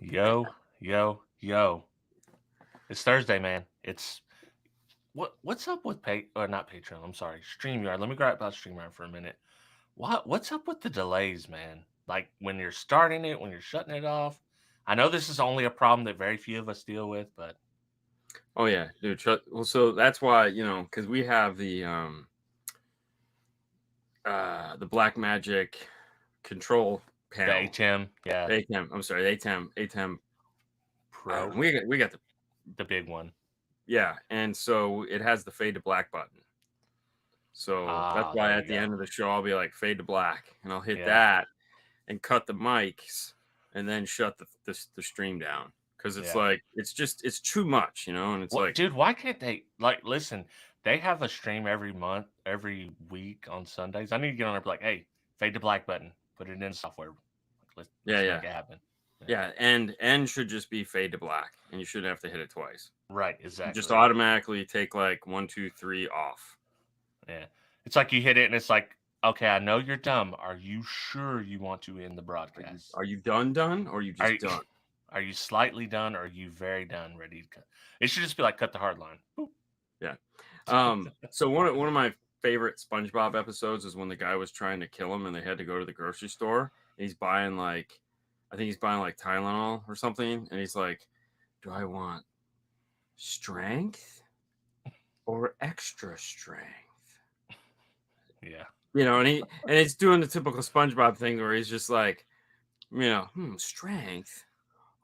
Yo, yo, yo. It's Thursday, man. It's what's up with not Patreon, I'm sorry, StreamYard. Let me grab about StreamYard for a minute. What's up with the delays, man? Like when you're starting it, when you're shutting it off. I know this is only a problem that very few of us deal with, but Oh yeah, dude. Well, so that's why, because we have the Black Magic control the panel. ATEM, yeah. ATEM. I'm sorry, ATEM Pro. We got the big one. Yeah, and so it has the fade to black button. So that's why there at you the go. end of the show I'll be like fade to black, and I'll hit Yeah. that and cut the mics, and then shut the stream down because it's Yeah. like it's too much, and it's like, dude, why can't they listen? They have a stream every week on Sundays. I need to get on there and be like, hey, fade to black button, put it in software. Let's make it happen. Yeah, and should just be fade to black, and you shouldn't have to hit it twice. Right, exactly. You just automatically take like 1, 2, 3 off. Yeah, it's like you hit it and it's like, okay, I know you're dumb. Are you sure you want to end the broadcast? Are you done, or are you just done? Are you slightly done, or are you very done, ready to cut? It should just be like cut the hard line. Boop. Yeah. So one of my favorite SpongeBob episodes is when the guy was trying to kill him and they had to go to the grocery store. And he's buying I think he's buying like Tylenol or something, and he's like, "Do I want strength or extra strength?" Yeah. And he's doing the typical SpongeBob thing where he's just like, strength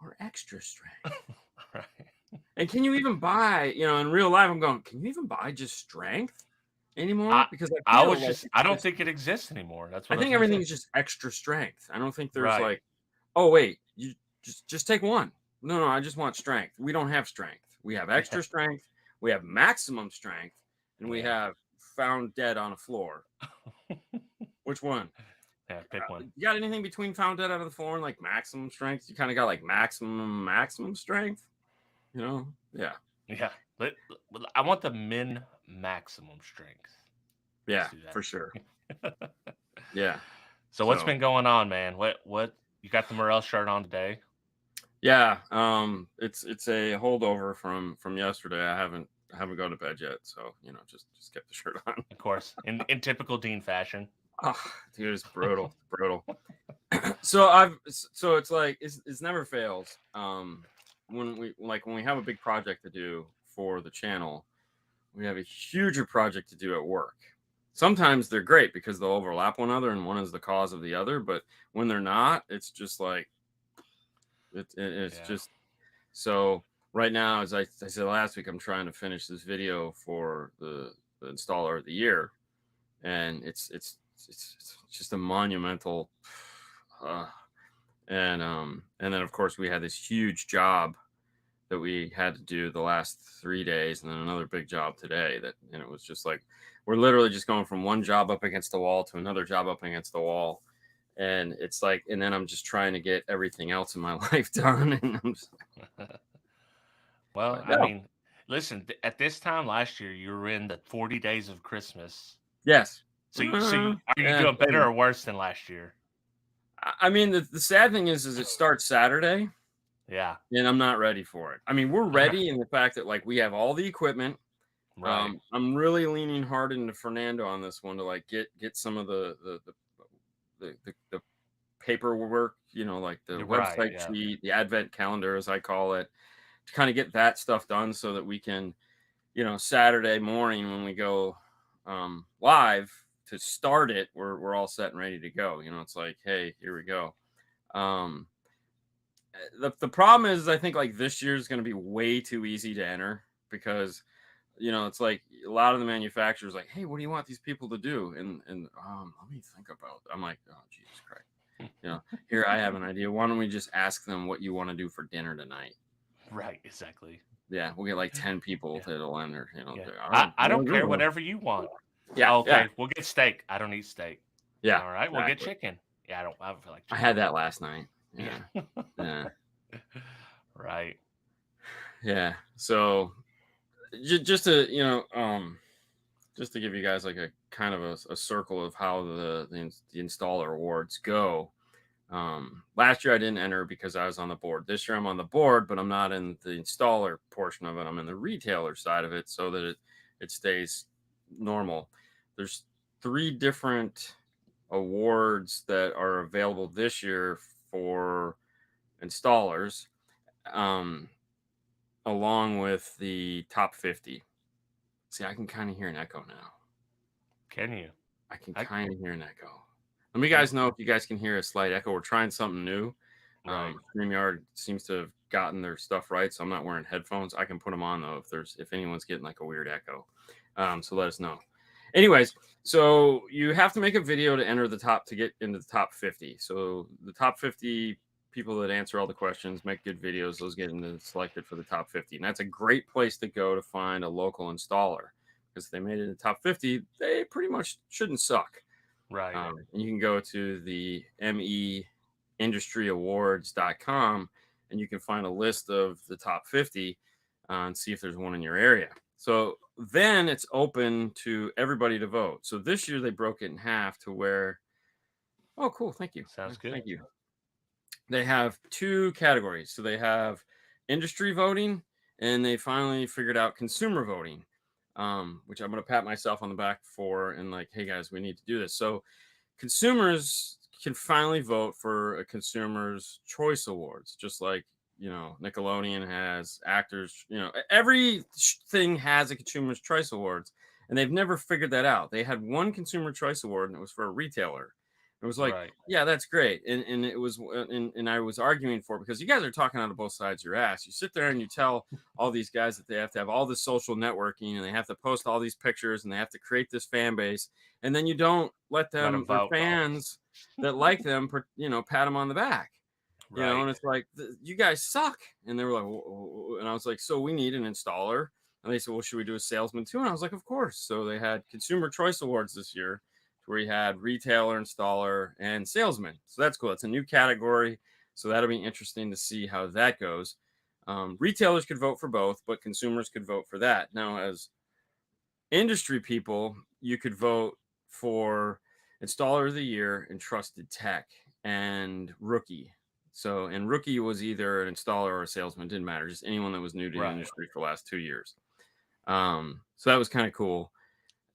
or extra strength. Right. And can you even buy, in real life, I'm going, can you even buy just strength anymore? Because I don't think it exists anymore. That's what I think everything's just extra strength. I don't think there's like, oh wait, you just take one. No, I just want strength. We don't have strength. We have extra strength. We have maximum strength, and we have found dead on a floor. Which one? Yeah, pick one. You got anything between found dead on the floor and like maximum strength? You kind of got like maximum strength. Yeah. Yeah. I want the min maximum strength. Yeah, for sure. Yeah. So what's been going on, man? What you got the Morel shirt on today? Yeah. It's a holdover from yesterday. I haven't gone to bed yet, so just kept the shirt on. Of course, in typical Dean fashion. Oh, dude, it's brutal, brutal. So it's like it's never fails. When we have a big project to do for the channel, we have a huger project to do at work. Sometimes they're great because they'll overlap one another and one is the cause of the other. But when they're not, it's just like it's just so. Right now, as I said last week, I'm trying to finish this video for the installer of the year, and it's just a monumental. And then of course we had this huge job that we had to do the last 3 days, and then another big job today. And it was just like we're literally just going from one job up against the wall to another job up against the wall, and it's like, and then I'm just trying to get everything else in my life done. And I'm just well, I mean, listen, at this time last year, you were in the 40 days of Christmas. Yes. So are you doing better or worse than last year? I mean, the sad thing is it starts Saturday. Yeah. And I'm not ready for it. I mean, we're ready in the fact that like we have all the equipment. Right. I'm really leaning hard into Fernando on this one to like get some of the paperwork, like the website sheet, the advent calendar, as I call it, to kind of get that stuff done so that we can, Saturday morning when we go live to start it, we're all set and ready to go. It's like, hey, here we go. The problem is, I think like this year is going to be way too easy to enter because, it's like a lot of the manufacturers like, hey, what do you want these people to do? And let me think about it. I'm like, oh, Jesus Christ. Here I have an idea. Why don't we just ask them what you want to do for dinner tonight? Right, exactly. Yeah, we'll get like 10 people that'll enter. I don't care, whatever you want. Yeah. Okay, we'll get steak. I don't eat steak. Yeah. All right, we'll get chicken. Yeah, I don't feel like chicken. I had that last night. Yeah. Yeah. Right. Yeah. So just to give you guys like a kind of a circle of how the installer awards go. Last year I didn't enter because I was on the board. This year I'm on the board, but I'm not in the installer portion of it. I'm in the retailer side of it so that it stays normal. There's 3 different awards that are available this year for installers, along with the top 50. See, I can kind of hear an echo now. Can you? I can kind of hear an echo. Let me guys know if you guys can hear a slight echo. We're trying something new. Right. StreamYard seems to have gotten their stuff right, so I'm not wearing headphones. I can put them on though if anyone's getting like a weird echo. So let us know. Anyways, so you have to make a video to enter the top to get into the top 50. So the top 50 people that answer all the questions, make good videos, those get selected for the top 50. And that's a great place to go to find a local installer, because if they made it in the top 50, they pretty much shouldn't suck. Right. And you can go to the meindustry.awards.com and you can find a list of the top 50 and see if there's one in your area. So then it's open to everybody to vote. So this year they broke it in half to where, oh, cool. Thank you. Sounds good. Thank you. They have 2 categories. So they have industry voting, and they finally figured out consumer voting, which I'm going to pat myself on the back for and like, hey guys, we need to do this. So consumers can finally vote for a Consumer's Choice Awards, just like, Nickelodeon has, actors, everything has a Consumer's Choice Awards, and they've never figured that out. They had one Consumer Choice Award, and it was for a retailer. It was like, yeah, that's great. And it was, and I was arguing for it because you guys are talking out of both sides of your ass. You sit there and you tell all these guys that they have to have all this social networking and they have to post all these pictures and they have to create this fan base. And then you don't let them, their fans that like them, pat them on the back, and it's like, you guys suck. And they were like, whoa. And I was like, so we need an installer. And they said, well, should we do a salesman too? And I was like, of course. So they had Consumer Choice Awards this year, where you had retailer, installer, and salesman. So that's cool. It's a new category. So that'll be interesting to see how that goes. Retailers could vote for both, but consumers could vote for that. Now, as industry people, you could vote for Installer of the Year and Trusted Tech and Rookie. So, and Rookie was either an installer or a salesman. Didn't matter. Just anyone that was new to the industry for the last 2 years. So that was kind of cool.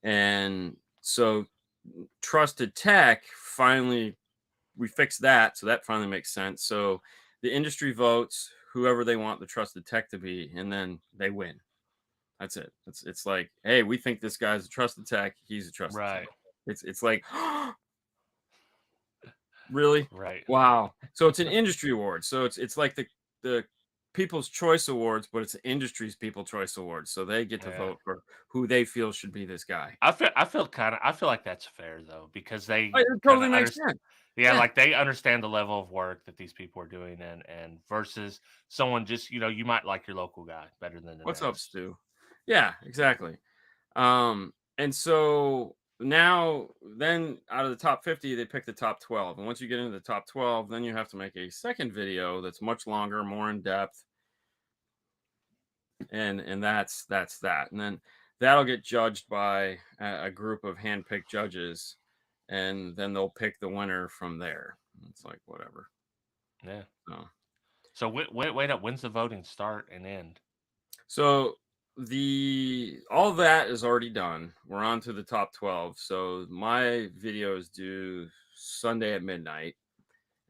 And so Trusted Tech, finally we fixed that, so that finally makes sense. So the industry votes whoever they want the Trusted Tech to be, and then they win. That's it. It's like, hey, we think this guy's a Trusted Tech, he's a Trusted Tech. It's like, really? Wow. So it's an industry award. So it's like the People's Choice Awards, but it's the industry's People's Choice Awards. So they get to vote for who they feel should be this guy. I feel like that's fair though, because they it totally makes sense. Yeah, like they understand the level of work that these people are doing, and versus someone just, you might like your local guy better than the What's next. up, Stu? Yeah, exactly. And so now, then out of the top 50, they pick the top 12. And once you get into the top 12, then you have to make a second video that's much longer, more in depth. And that's that. And then that'll get judged by a group of hand-picked judges, and then they'll pick the winner from there. It's like, whatever. Yeah. So wait up. When's the voting start and end? So all that is already done. We're on to the top 12. So my video is due Sunday at midnight,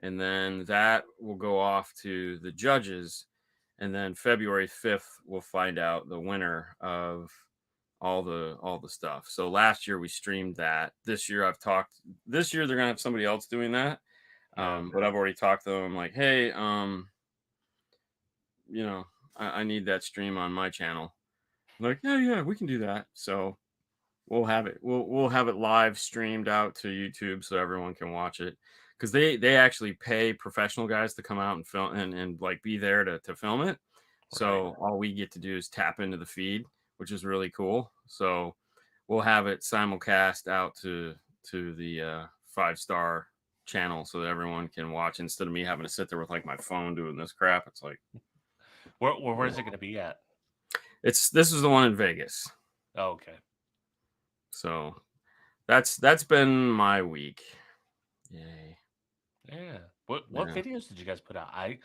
and then that will go off to the judges, and then February 5th we'll find out the winner of all the stuff. So last year we streamed that. This year they're gonna have somebody else doing that. But I've already talked to them. I'm like, hey, I need that stream on my channel. I'm like, yeah, we can do that. So we'll have it. We'll have it live streamed out to YouTube so everyone can watch it, because they actually pay professional guys to come out and film and like be there to film it. So all we get to do is tap into the feed, which is really cool. So we'll have it simulcast out to the 5-star channel so that everyone can watch, instead of me having to sit there with like my phone doing this crap. It's like, where is it going to be at? This is the one in Vegas. Oh, okay. So that's been my week. Yay. Yeah. What Yeah. videos did you guys put out? I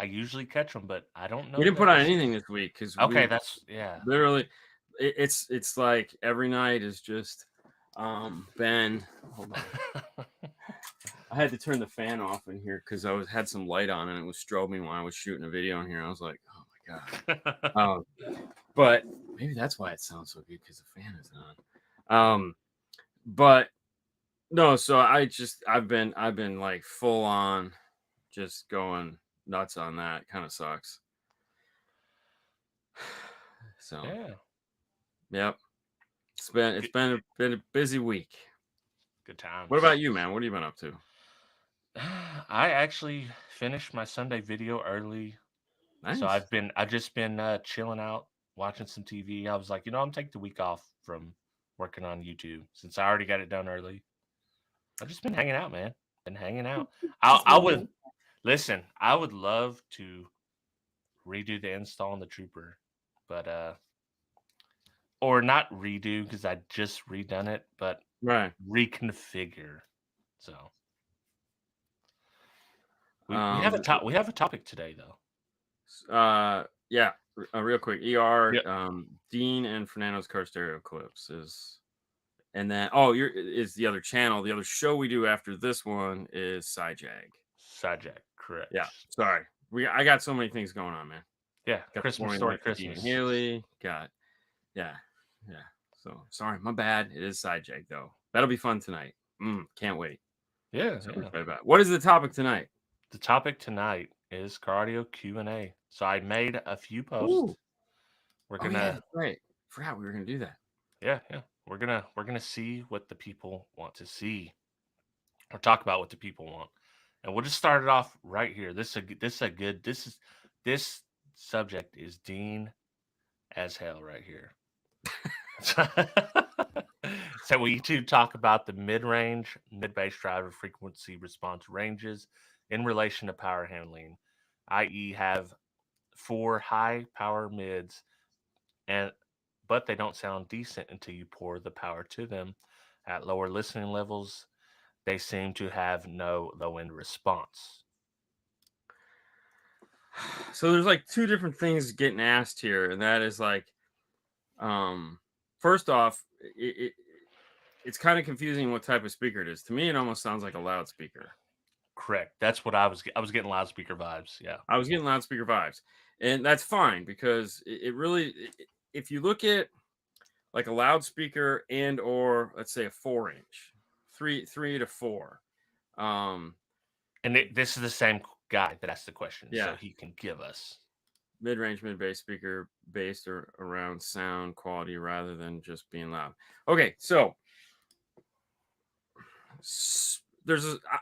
usually catch them, but I don't We know didn't that put out this anything is this week because okay. we That's yeah. literally it's like every night is just Ben. Hold on. I had to turn the fan off in here because had some light on and it was strobing while I was shooting a video in here. I was like, oh my god. But maybe that's why it sounds so good because the fan is on. But no, so I've been like full on just going nuts on that. Kind of sucks. So Yeah. yep. It's been a busy week. Good times. What about you, man? What have you been up to? I actually finished my Sunday video early, so Nice. I've just been chilling out, watching some TV. I was like, I'm taking the week off from working on YouTube since I already got it done early. I've just been hanging out, man. Been hanging out. I would listen. I would love to redo the install on the Trooper, but or not redo because I just redone it, but Right. reconfigure. So we have a topic today though. Yeah. Real quick. ER. Yep. Dean and Fernando's car stereo clips is, and then is the other channel. The other show we do after this one is SciJag. SciJag, correct. Yeah. Sorry. I got so many things going on, man. Yeah. Got Christmas story, Christmas. Dean Haley. Got yeah. So sorry, my bad. It is SciJag though. That'll be fun tonight. Can't wait. Yeah. So excited about it. What is the topic tonight? The topic tonight is car audio Q&A. So I made a few posts. Ooh. We're gonna right. Forgot we were gonna do that. Yeah. We're gonna see what the people want to see, or talk about what the people want, and we'll just start it off right here. This subject is Dean as hell right here. So we two talk about the mid-range, mid-bass driver frequency response ranges in relation to power handling, i.e. have 4 high power mids, but they don't sound decent until you pour the power to them. At lower listening levels, they seem to have no low-end response. So there's like two different things getting asked here, and that is like, first off, it's kind of confusing what type of speaker it is. To me, it almost sounds like a loudspeaker. Correct. That's what I was getting loudspeaker vibes. Yeah. I was getting loudspeaker vibes, and that's fine because it really, if you look at like a loudspeaker or let's say a 4-inch, 3 to 4, and this is the same guy that asked the question, so he can give us mid-range, mid-bass speaker based around sound quality rather than just being loud. Okay, so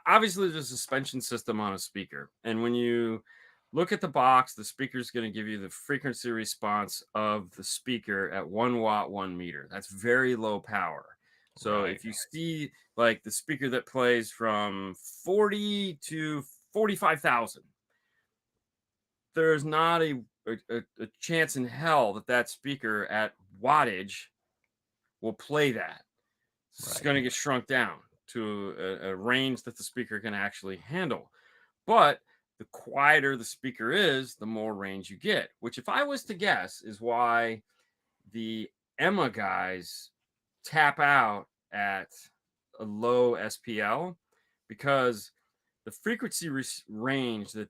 obviously there's a suspension system on a speaker, and when you look at the box, the speaker is going to give you the frequency response of the speaker at 1 watt 1 meter. That's very low power. So if you see like the speaker that plays from 40 to 45,000, there's not a chance in hell that speaker at wattage will play that. It's going to get shrunk down to a range that the speaker can actually handle. But the quieter the speaker is, the more range you get, which, if I was to guess, is why the Emma guys tap out at a low SPL, because the frequency range that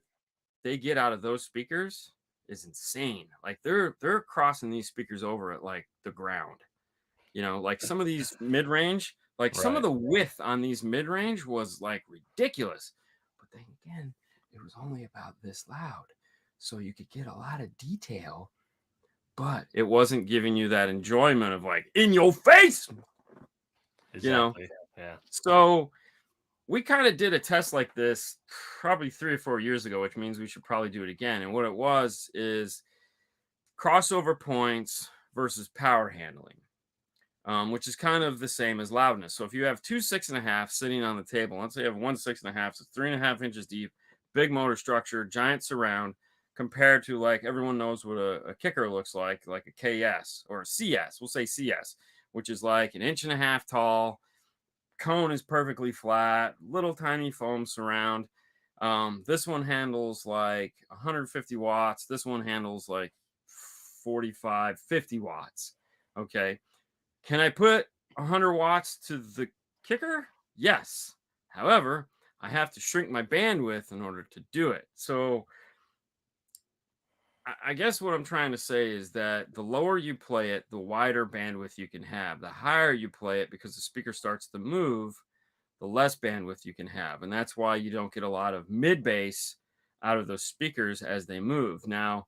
they get out of those speakers is insane. Like they're crossing these speakers over at like the ground. Like some of these mid-range, like some of the width on these mid-range was like ridiculous. But then again, it was only about this loud, so you could get a lot of detail, but it wasn't giving you that enjoyment of like in your face. Exactly. Yeah. So we kind of did a test like this probably 3 or 4 years ago, which means we should probably do it again. And what it was is crossover points versus power handling, which is kind of the same as loudness. So if you have 2 6.5 sitting on the table, let's say you have 1 6.5, so 3.5 inches deep, big motor structure, giant surround, compared to like everyone knows what a kicker looks like a KS or a CS. We'll say CS, which is like 1.5 inches tall. Cone is perfectly flat, little tiny foam surround. This one handles like 150 watts. This one handles like 45, 50 watts. Okay. Can I put 100 watts to the kicker? Yes. However, I have to shrink my bandwidth in order to do it. So I guess what I'm trying to say is that the lower you play it, the wider bandwidth you can have. The higher you play it, because the speaker starts to move, the less bandwidth you can have. And that's why you don't get a lot of mid bass out of those speakers as they move. Now,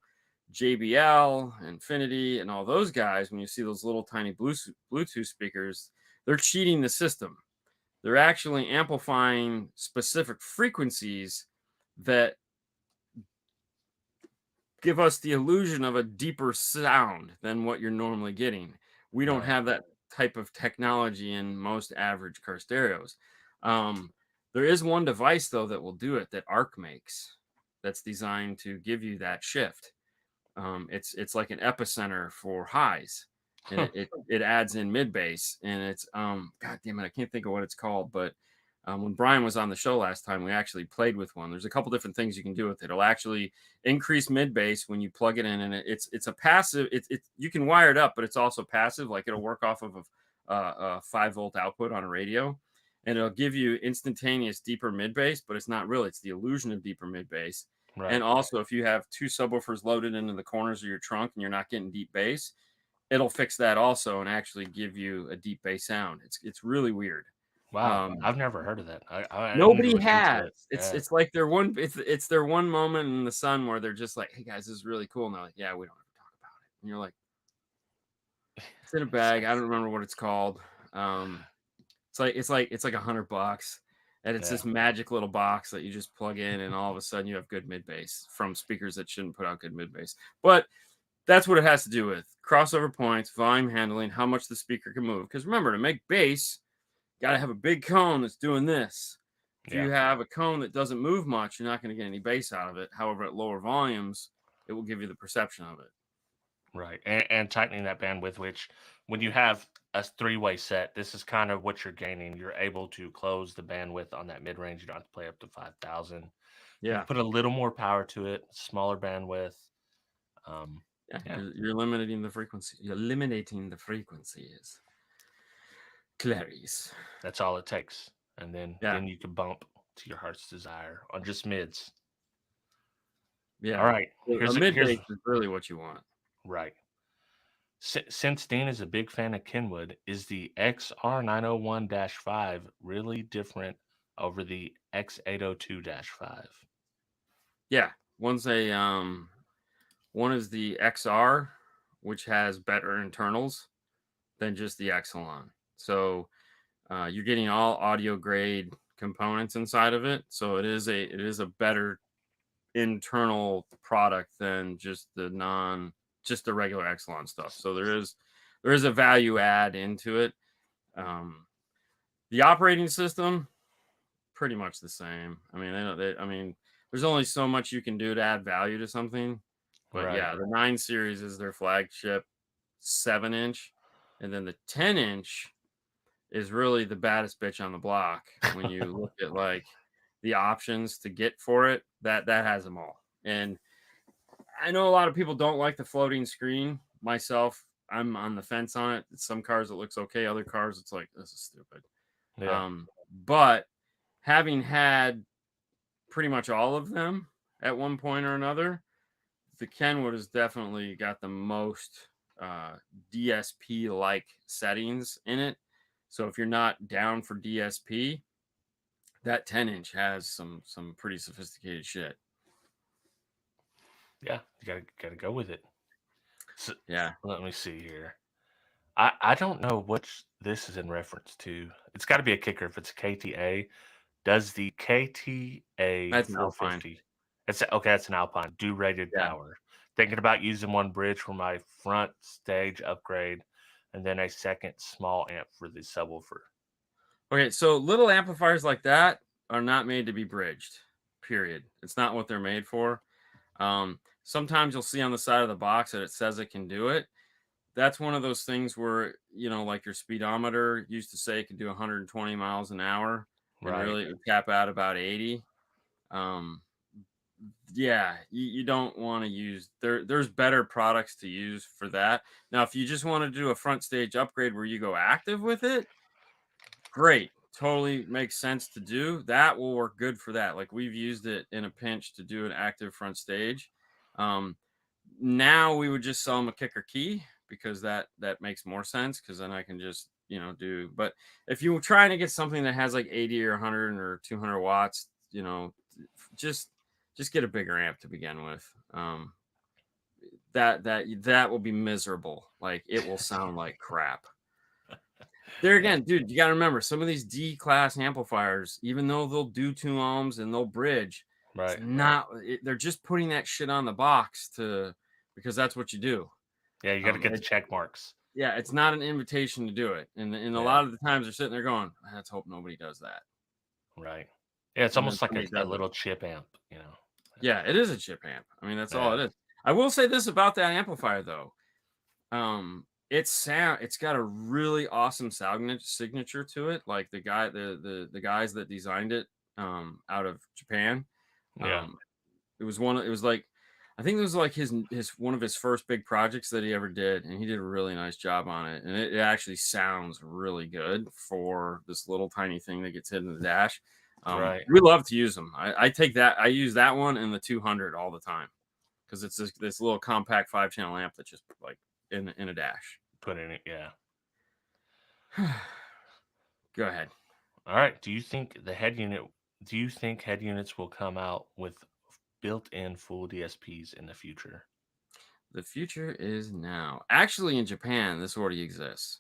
JBL, Infinity, and all those guys, when you see those little tiny Bluetooth speakers, they're cheating the system. They're actually amplifying specific frequencies that give us the illusion of a deeper sound than what you're normally getting. We don't have that type of technology in most average car stereos. There is one device, though, that will do it, that ARC makes, that's designed to give you that shift. It's like an epicenter for highs, and it adds in mid bass, and it's God damn it, I can't think of what it's called, but when Brian was on the show last time, we actually played with one. There's a couple different things you can do with it. It'll actually increase mid bass when you plug it in, and it's a passive. You can wire it up, but it's also passive. Like, it'll work off of a 5-volt output on a radio, and it'll give you instantaneous deeper mid bass, but it's not really. It's the illusion of deeper mid bass. Right. And also, if you have 2 subwoofers loaded into the corners of your trunk and you're not getting deep bass, it'll fix that also and actually give you a deep bass sound. It's really weird. Wow, I've never heard of that. Nobody has. It's like their one. It's their one moment in the sun where they're just like, "Hey guys, this is really cool." And they're like, "Yeah, we don't ever talk about it." And you're like, "It's in a bag. I don't remember what it's called." It's like $100, and it's this magic little box that you just plug in, and all of a sudden you have good mid bass from speakers that shouldn't put out good mid bass. But that's what it has to do with crossover points, volume handling, how much the speaker can move. Because remember, to make bass, got to have a big cone that's doing this. If you have a cone that doesn't move much, you're not going to get any bass out of it. However, at lower volumes, it will give you the perception of it. Right. And tightening that bandwidth, which when you have a 3-way set, this is kind of what you're gaining. You're able to close the bandwidth on that mid-range. You don't have to play up to 5,000. Yeah. You put a little more power to it, smaller bandwidth. You're limiting the frequency. You're eliminating the frequencies. Clarice. That's all it takes. And then you can bump to your heart's desire on just mids. Yeah. All right. A mid bass is really what you want. Right. Since Dean is a big fan of Kenwood, is the XR901-5 really different over the X802-5? Yeah. One is the XR, which has better internals than just the Exelon. So you're getting all audio grade components inside of it. So it is a better internal product than just the regular Exelon stuff. So there is a value add into it. The operating system, pretty much the same. I mean, there's only so much you can do to add value to something. But yeah, the 9 series is their flagship 7-inch, and then the 10-inch is really the baddest bitch on the block when you look at like the options to get for it. That has them all. And I know a lot of people don't like the floating screen. Myself, I'm on the fence on it. Some cars it looks okay. Other cars it's like, this is stupid. Yeah. But having had pretty much all of them at one point or another, the Kenwood has definitely got the most DSP-like settings in it. So if you're not down for DSP, that 10-inch has some pretty sophisticated shit. Yeah, you gotta go with it. So, yeah. Let me see here. I don't know what this is in reference to. It's got to be a kicker if it's a KTA. Does the KTA That's 450? It's okay. That's an Alpine. Do rated power. Thinking about using one bridge for my front stage upgrade, and then a second small amp for the subwoofer. Okay, so little amplifiers like that are not made to be bridged. Period. It's not what they're made for. Sometimes you'll see on the side of the box that it says it can do it. That's one of those things where, like your speedometer used to say it could do 120 miles an hour, and really it would cap out about 80. Yeah, you don't want to use there's better products to use for that. Now, if you just want to do a front stage upgrade where you go active with it, great. Totally makes sense to do. That will work good for that. Like we've used it in a pinch to do an active front stage. Um, Now we would just sell them a kicker key because that makes more sense because then I can just do. But if you were trying to get something that has like 80 or 100 or 200 watts, just get a bigger amp to begin with. That will be miserable. Like it will sound like crap. There again, dude, you got to remember some of these D class amplifiers, even though they'll do 2 ohms and they'll bridge, Right. it's not. They're just putting that shit on the box because that's what you do. Yeah, you got to get the check marks. Yeah, it's not an invitation to do it, and a lot of the times they're sitting there going, "Let's hope nobody does that." Right. Yeah, it's And then almost like somebody a does it. little chip amp, Yeah, it is a chip amp. I mean, that's all Yeah. it is. I will say this about that amplifier though. It's got a really awesome sound signature to it. Like the guys that designed it out of Japan. Yeah. It was like I think it was like his one of his first big projects that he ever did, and he did a really nice job on it. And it actually sounds really good for this little tiny thing that gets hit in the dash. Right. We love to use them. I use that one and the 200 all the time because it's this little compact 5-channel amp that just like in a dash. Put in it, yeah. Go ahead. All right. Do you think head units will come out with built-in full DSPs in the future? The future is now. Actually, in Japan, this already exists.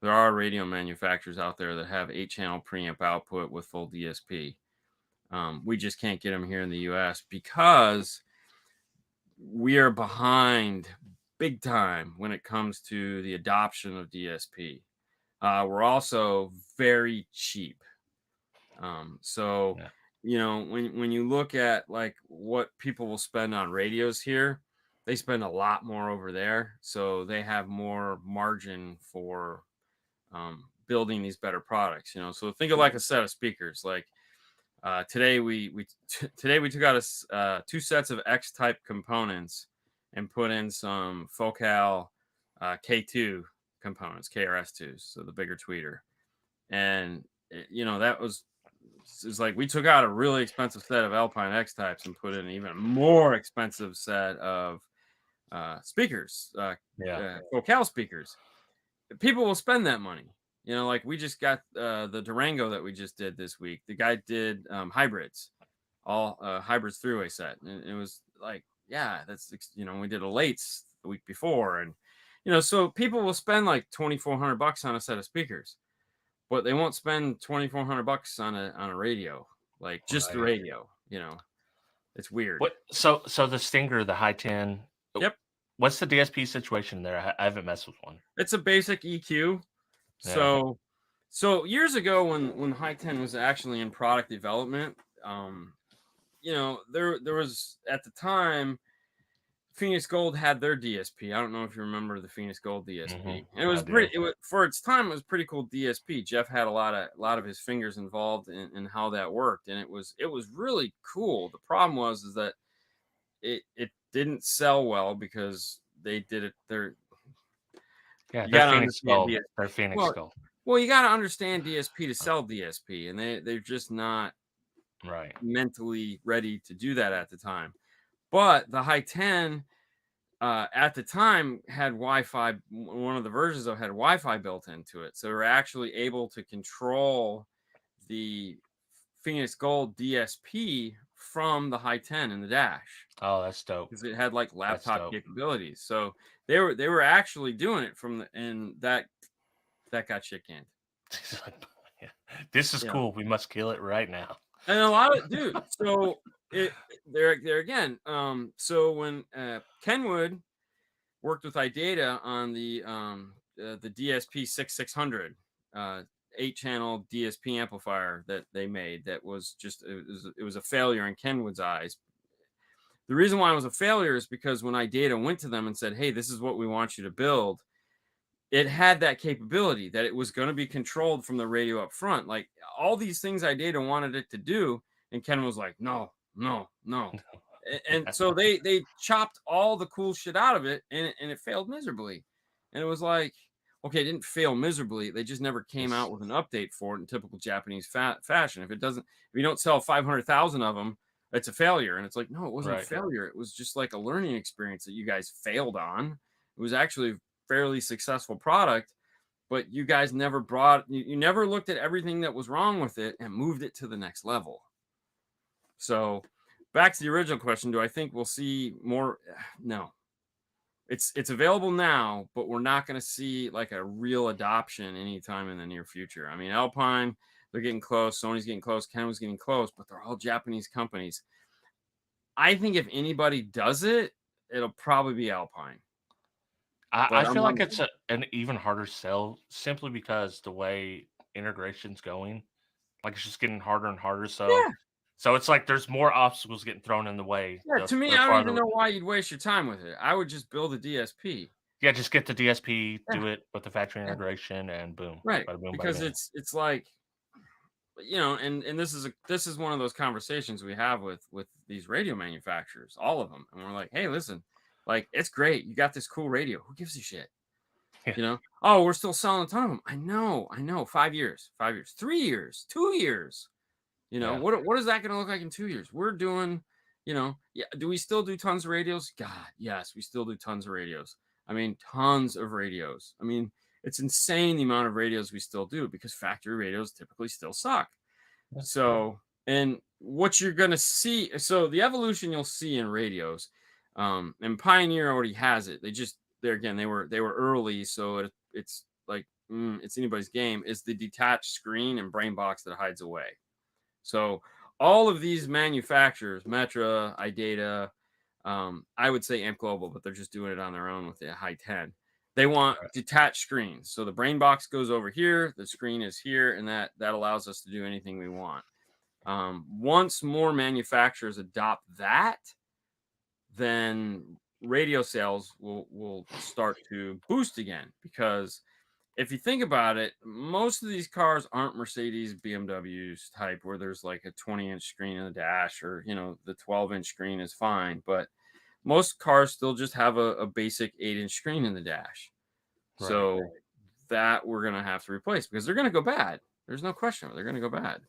There are radio manufacturers out there that have 8-channel preamp output with full DSP. We just can't get them here in the US because we are behind big time when it comes to the adoption of DSP. We're also very cheap. So, when you look at like what people will spend on radios here, they spend a lot more over there. So they have more margin for building these better products. So think of like a set of speakers. Like today we took out 2 sets of X-type components and put in some Focal K2 components, KRS2s, so the bigger tweeter. And that was it's like we took out a really expensive set of Alpine X types and put in an even more expensive set of speakers, Focal speakers. People will spend that money. Like we just got the Durango that we just did this week. The guy did hybrids, all hybrids three-way set. And it was like, yeah, that's, we did a Lates the week before. And, so people will spend like $2,400 on a set of speakers, but they won't spend $2,400 on a radio, like just the radio, it's weird. So the Stinger, the high 10. Yep. What's the DSP situation there? I haven't messed with one. It's a basic EQ. Yeah. So years ago when High 10 was actually in product development, there was at the time Phoenix Gold had their DSP. I don't know if you remember the Phoenix Gold DSP. Mm-hmm. And it was for its time, it was pretty cool DSP. Jeff had a lot of his fingers involved in how that worked, and it was really cool. The problem was that it didn't sell well because they did it. They're Phoenix Gold. They're Phoenix Gold. Well, you got to understand DSP to sell DSP, and they're just not mentally ready to do that at the time. But the High 10 at the time had Wi-Fi. One of the versions had Wi-Fi built into it, so we're actually able to control the Phoenix Gold DSP from the High 10 in the dash. Oh, that's dope. Because it had like laptop capabilities. So they were actually doing it and that got shit canned. This is cool. We must kill it right now. And a lot of so there again. So when Kenwood worked with iData on the DSP 6600 8-channel DSP amplifier that they made, that was just it was a failure in Kenwood's eyes. The reason why it was a failure is because when iData went to them and said, "Hey, this is what we want you to build," it had that capability that it was going to be controlled from the radio up front. Like all these things iData wanted it to do, And Ken was like, no. And so they chopped all the cool shit out of it, and it failed miserably. And it was like, okay, it didn't fail miserably. They just never came out with an update for it in typical Japanese fashion. If you don't sell 500,000 of them, it's a failure. And it's like, no, it wasn't a failure. It was just like a learning experience that you guys failed on. It was actually a fairly successful product, but you guys never you never looked at everything that was wrong with it and moved it to the next level. So back to the original question, do I think we'll see more? No. It's available now, but we're not going to see like a real adoption anytime in the near future. I mean, Alpine, they're getting close. Sony's getting close. Kenwood's getting close, but they're all Japanese companies. I think if anybody does it, it'll probably be Alpine. I feel like it's an even harder sell simply because the way integration's going, like it's just getting harder and harder. So it's like there's more obstacles getting thrown in the way. Yeah, to me, I don't even know why you'd waste your time with it. I would just build a DSP. Yeah, just get the DSP, do it with the factory integration, and boom. Right, bada boom, because bada it's like, you know, and this is one of those conversations we have with these radio manufacturers, all of them, and we're like, hey, listen, like it's great, you got this cool radio. Who gives a shit? Yeah. You know, oh, we're still selling a ton of them. I know. 5 years, 3 years, 2 years. You know, what is that going to look like in 2 years? We're doing, you know, do we still do tons of radios? God, yes, we still do tons of radios. I mean, tons of radios. I mean, it's insane the amount of radios we still do because factory radios typically still suck. So, and what you're going to see, so the evolution you'll see in radios, and Pioneer already has it. They were early, so it's like it's anybody's game. Is the detached screen and brain box that hides away. So all of these manufacturers, Metra, iData, I would say Amp Global, but they're just doing it on their own with the Hi-10. They want detached screens. So the brain box goes over here, the screen is here, and that allows us to do anything we want. Once more manufacturers adopt that, then radio sales will start to boost again, because if you think about it, most of these cars aren't Mercedes, BMWs type where there's like a 20-inch screen in the dash, or, you know, the 12-inch screen is fine. But most cars still just have a basic 8-inch screen in the dash. So that we're going to have to replace because they're going to go bad. There's no question. They're going to go bad.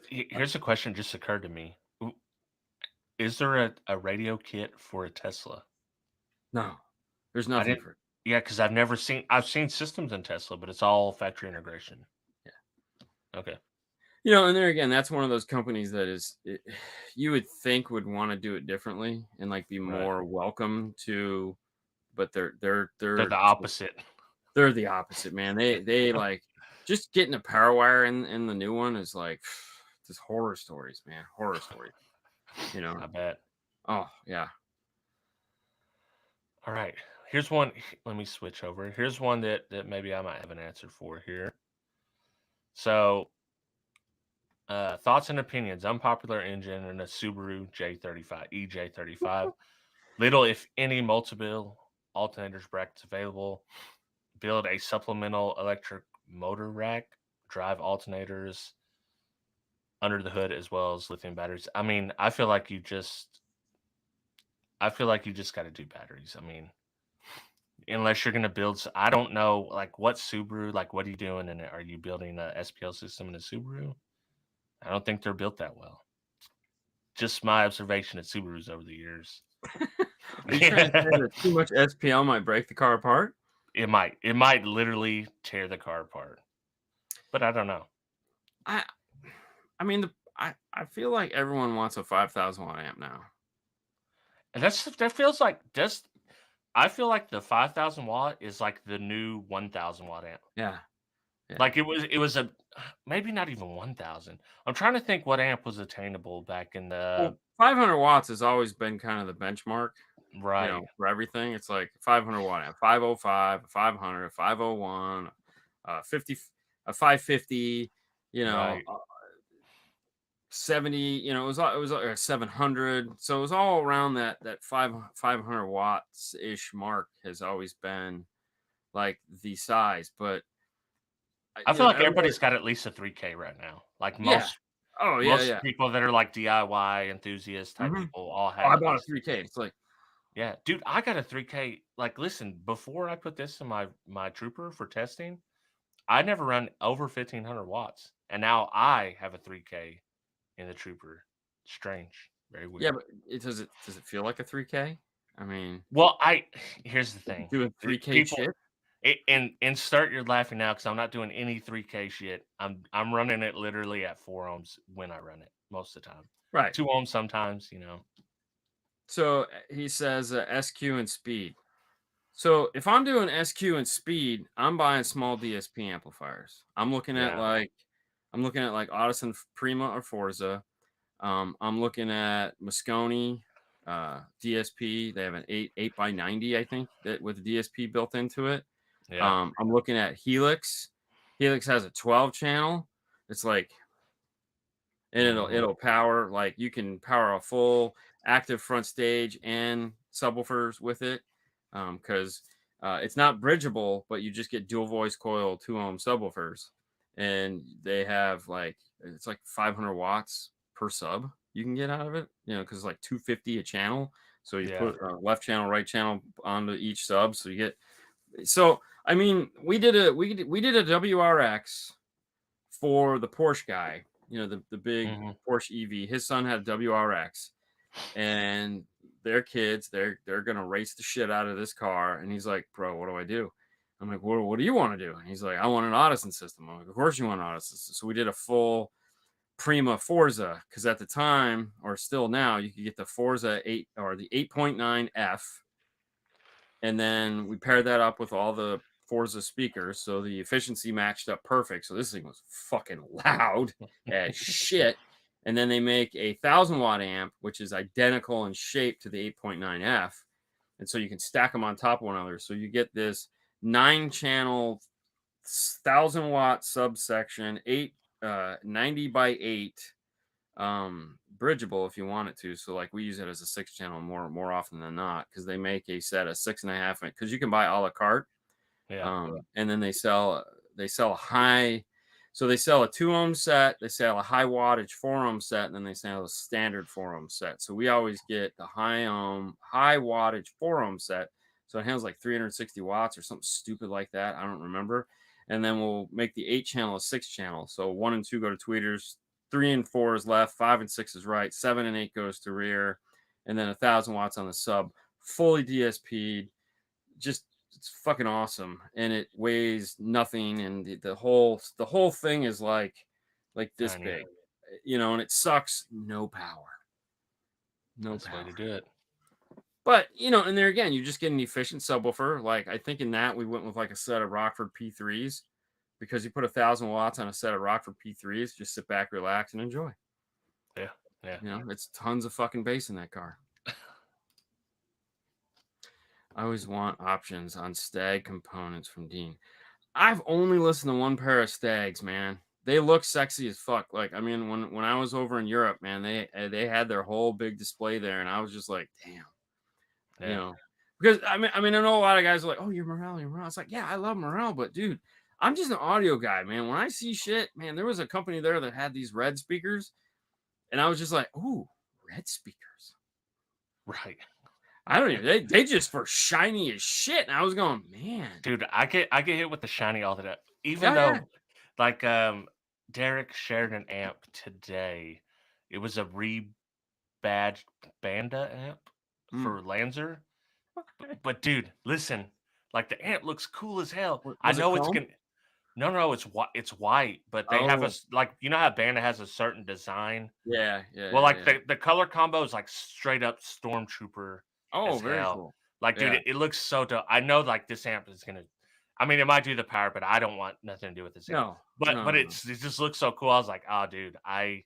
Here's a question just occurred to me. Is there a radio kit for a Tesla? No, there's nothing for it. Yeah, because I've seen systems in Tesla, but it's all factory integration. Yeah. Okay. You know, and there again, that's one of those companies that you would think would want to do it differently and like be more welcome to, but they're the opposite. They're the opposite, man. They like just getting a power wire in the new one is like just horror stories, man. Horror stories. You know, I bet. Oh yeah. All right. Here's one. Let me switch over. Here's one that maybe I might have an answer for here. So, thoughts and opinions. Unpopular engine in a Subaru EJ35. Little, if any, multi-bill alternators brackets available. Build a supplemental electric motor rack. Drive alternators under the hood as well as lithium batteries. I mean, I feel like you just got to do batteries. I mean, unless you're going to build, I don't know, like what Subaru, like what are you doing in it? Are you building a SPL system in a Subaru? I don't think they're built that well. Just my observation at Subarus over the years. Are you trying to say that too much SPL might break the car apart? It might literally tear the car apart, but I don't know. I mean, I feel like everyone wants a 5,000 watt amp now. And that feels like I feel like the 5,000 watt is like the new 1,000 watt amp. Yeah. Like it was a maybe not even 1,000. I'm trying to think what amp was attainable back in the 500 watts has always been kind of the benchmark, right? You know, for everything. It's like 500 watt amp, 505, 500, 501, 50, 550. You know, 70. You know, it was like 700. So it was all around that 500 watts ish mark has always been like the size, but I feel like everybody's got at least a 3K right now. Like most. Oh yeah, Most yeah. people that are like DIY enthusiast type Mhm. people all Oh, I have bought a these 3K. It's like, Yeah, dude, I got a 3K. Like, listen, before I put this in my trooper for testing, I never run over 1,500 watts, and now I have a 3K in the trooper. Strange, very yeah, weird. but does it feel like a 3K? I mean, Well, here's the thing, doing 3K people, shit? and start your laughing now because I'm not doing any 3K shit. I'm running it literally at 4 ohms when I run it most of the time. Right. 2 ohms sometimes, you know. So he says SQ and speed. So if I'm doing SQ and speed, I'm buying small DSP amplifiers. Yeah, I'm looking at like Audison Prima or Forza. I'm looking at Moscone DSP. They have an 8x90, I think, that with a DSP built into it. yeah, I'm looking at Helix. Helix has a 12 channel. It's like, and mhm, it'll power, like you can power a full active front stage and subwoofers with it, because it's not bridgeable, but you just get dual voice coil 2 ohm subwoofers, and they have like, it's like 500 watts per sub you can get out of it, because it's like 250 a channel. So you yeah, put left channel, right channel onto each sub, so you get. So I mean, we did a WRX for the Porsche guy, the big mhm. Porsche EV. His son had a WRX, and their kids, they're gonna race the shit out of this car. And he's like, "Bro, what do I do?" I'm like, "What do you want to do?" And he's like, "I want an Audison system." I'm like, "Of course you want an Audison system." So we did a full Prima Forza, because at the time, or still now, you could get the Forza 8 or the 8.9F, and then we paired that up with all the Forza speakers, so the efficiency matched up perfect. So this thing was fucking loud as shit. And then they make a 1,000 watt amp, which is identical in shape to the 8.9F, and so you can stack them on top of one another. So you get this 9 channel 1,000 watt subsection, 90 by 8, bridgeable if you want it to. So like we use it as a 6 channel more often than not, because they make a set of 6.5, because you can buy a la carte. Yeah, And then they sell a high, so they sell a 2 ohm set, they sell a high wattage 4 ohm set, and then they sell a standard 4 ohm set. So we always get the high wattage 4 ohm set, so it handles like 360 watts or something stupid like that, I don't remember. And then we'll make the 8 channel a 6 channel, so 1 and 2 go to tweeters, 3 and 4 is left, 5 and 6 is right, 7 and 8 goes to rear, and then 1,000 watts on the sub, fully DSP'd. Just, it's fucking awesome, and it weighs nothing, and the whole thing is like this tiny. big, and it sucks no That's the way power. to do it. But and there again, you just get an efficient subwoofer. Like, I think in that we went with like a set of Rockford P3s, because you put 1,000 watts on a set of Rockford P3s, just sit back, relax, and enjoy. Yeah, yeah. It's tons of fucking bass in that car. I always want options on Stag components from Dean. I've only listened to one pair of Stags, man. They look sexy as fuck. Like, I mean, when I was over in Europe, man, they had their whole big display there, and I was just like, damn, you Yeah. know. Because I mean, I know a lot of guys are like, oh, you're Morel. It's like, yeah, I love Morel, but dude, I'm just an audio guy, man. When I see shit, man, there was a company there that had these red speakers, and I was just like, ooh, red speakers. Right. I don't even. They just for shiny as shit, and I was going, man, Dude, I get hit with the shiny all the time. Even yeah, yeah, though like Derek shared an amp today. It was a rebadged Banda amp mm. for Lancer. But dude, listen, like the amp looks cool as hell. I Was it know it's chrome? gonna no, it's white, but they have Oh, like how Banda has a certain design. yeah, yeah, Well, yeah, like yeah. the color combo is like straight up Stormtrooper Oh, as very hell. cool. Like, dude, Yeah, it looks so dope. I know like this amp is gonna. I mean, it might do the power, but I don't want nothing to do with this amp. no, But no, no, no. it just looks so cool. I was like, oh, dude, I Need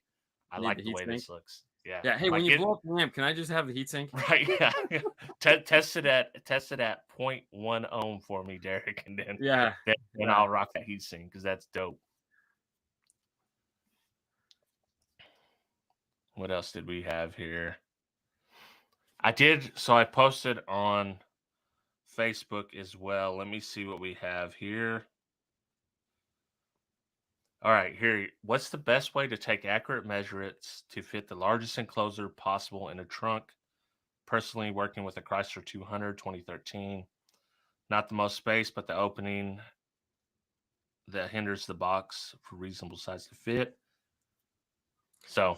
the like the heat way sink. this looks. Yeah, Yeah. Hey, when like you it. blow up the lamp, can I just have the heat sink? Right, yeah. Test it at 0.1 ohm for me, Derek, and Yeah, then yeah. I'll rock that heatsink because that's dope. What else did we have here? So I posted on Facebook as well. Let me see what we have here. All right, here. What's the best way to take accurate measurements to fit the largest enclosure possible in a trunk? Personally, working with a Chrysler 200 2013. Not the most space, but the opening that hinders the box for reasonable size to fit. So,